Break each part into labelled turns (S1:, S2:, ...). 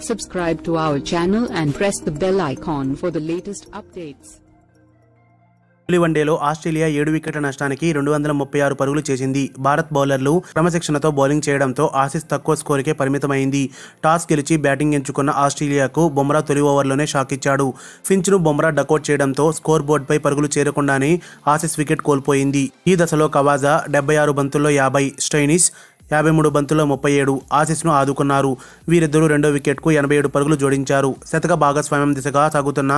S1: Subscribe to our channel and press the bell icon for the latest updates.
S2: తొలి వన్డేలో Australia 7 వికెట్ల నష్టానికి 236 పరుగులు చేసింది. భారత్ బౌలర్లు క్రమశిక్షణతో బౌలింగ్ చేయడంతో ఆసీస్ తక్కువ స్కోరుకే పరిమితమైంది. టాస్ గెలిచి బ్యాటింగ్ ఎంచుకున్న ఆస్ట్రేలియాకు బుమ్రా తొలి ఓవర్లోనే షాక్ ఇచ్చాడు. ఫించ్ను బుమ్రా డకౌట్ చేయడంతో స్కోర్ బోర్డుపై పరుగులు చేరకుండానే ఆసీస్ వికెట్ కోల్పోయింది. ఈ దశలో కవాజా 76 బంతుల్లో 50, స్టైనిస్ 53 బంతుల్లో 37 ఆసీస్ను ఆదుకున్నారు. వీరిద్దరూ రెండో వికెట్కు 87 పరుగులు జోడించారు. శతక భాగస్వామ్యం దిశగా సాగుతున్న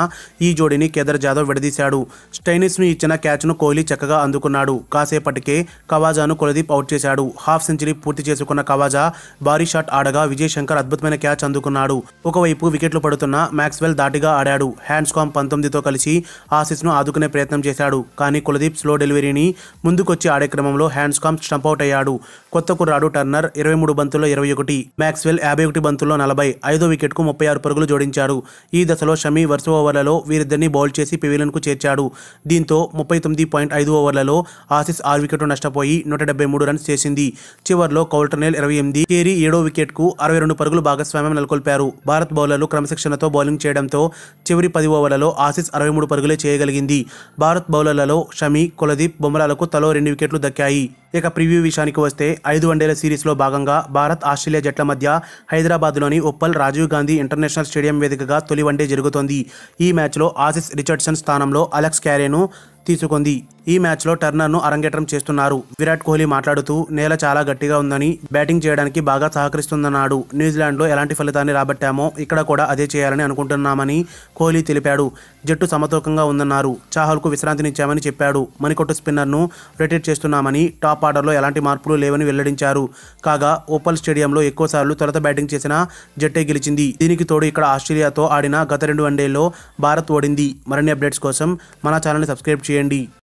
S2: ఈ జోడీని కేదార్ జాదవ్ విడదీశాడు. స్టైనిస్ను ఇచ్చిన క్యాచ్ను కోహ్లీ చక్కగా అందుకున్నాడు. కాసేపటికే కవాజాను కులదీప్ అవుట్ చేశాడు. హాఫ్ సెంచరీ పూర్తి చేసుకున్న కవాజా భారీ షాట్ ఆడగా విజయ్ శంకర్ అద్భుతమైన క్యాచ్ అందుకున్నాడు. ఒకవైపు వికెట్లు పడుతున్న మ్యాక్స్వెల్ ధాటిగా ఆడాడు. హ్యాండ్స్కాంబ్ 19తో కలిసి ఆసీస్ను ఆదుకునే ప్రయత్నం చేశాడు. కానీ కులదీప్ స్లో డెలివరీని ముందుకొచ్చి ఆడే క్రమంలో హ్యాండ్స్కాంబ్ స్టంపౌట్ అయ్యాడు. కొత్త కుర్రాడు టర్నర్ 23 బంతుల్లో 21, మ్యాక్స్వెల్ 51 బంతుల్లో 40 ఐదో వికెట్కు 36 పరుగులు జోడించారు. ఈ దశలో షమి వరుస ఓవర్లలో వీరిద్దరిని బౌల్ చేసి పెవిలియన్కు చేర్చాడు. దీంతో 39.5 ఓవర్లలో ఆసీస్ 6 వికెట్లు నష్టపోయి 173 రన్స్ చేసింది. చివర్లో కౌల్టర్నెల్ 28, కేరీ 7వ వికెట్కు 62 పరుగులు భాగస్వామ్యం నెలకొల్పారు. భారత్ బౌలర్లు క్రమశిక్షణతో బౌలింగ్ చేయడంతో చివరి 10 ఓవర్లలో ఆసీస్ 63 పరుగులే చేయగలిగింది. భారత్ బౌలర్లలో షమి, కులదీప్, బుమ్రాలకు తలో 2 వికెట్లు దక్కాయి. ఇక ప్రివ్యూ విషయానికి వస్తే 5 వన్డేల సిరీస్లో భాగంగా భారత్ ఆస్ట్రేలియా జట్ల మధ్య హైదరాబాద్లోని ఉప్పల్ రాజీవ్ గాంధీ ఇంటర్నేషనల్ స్టేడియం వేదికగా తొలి వన్డే జరుగుతోంది. ఈ మ్యాచ్లో ఆసీస్ రిచర్డ్సన్ స్థానంలో అలెక్స్ క్యారేను తీసుకుంది. ఈ మ్యాచ్లో టర్నర్ను అరంగేట్రం చేస్తున్నారు. విరాట్ కోహ్లీ మాట్లాడుతూ నేల చాలా గట్టిగా ఉందని, బ్యాటింగ్ చేయడానికి బాగా సహకరిస్తుందన్నాడు. న్యూజిలాండ్లో ఎలాంటి ఫలితాన్ని రాబట్టామో ఇక్కడ కూడా అదే చేయాలని అనుకుంటున్నామని కోహ్లీ తెలిపాడు. జట్టు సమతూకంగా ఉందన్నారు. చాహల్కు విశ్రాంతినిచ్చామని చెప్పాడు. మణికొట్టు స్పిన్నర్ను రొటేట్ చేస్తున్నామని, టాప్ ఆర్డర్లో ఎలాంటి మార్పులు లేవని వెల్లడించారు. కాగా ఓపల్ స్టేడియంలో ఎక్కువసార్లు తొలుత బ్యాటింగ్ చేసిన జట్టే గెలిచింది. దీనికి తోడు ఇక్కడ ఆస్ట్రేలియాతో ఆడిన గత 2 వన్డేల్లో భారత్ ఓడింది. మరిన్ని అప్డేట్స్ కోసం మన ఛానల్ని సబ్స్క్రైబ్ చేయండి.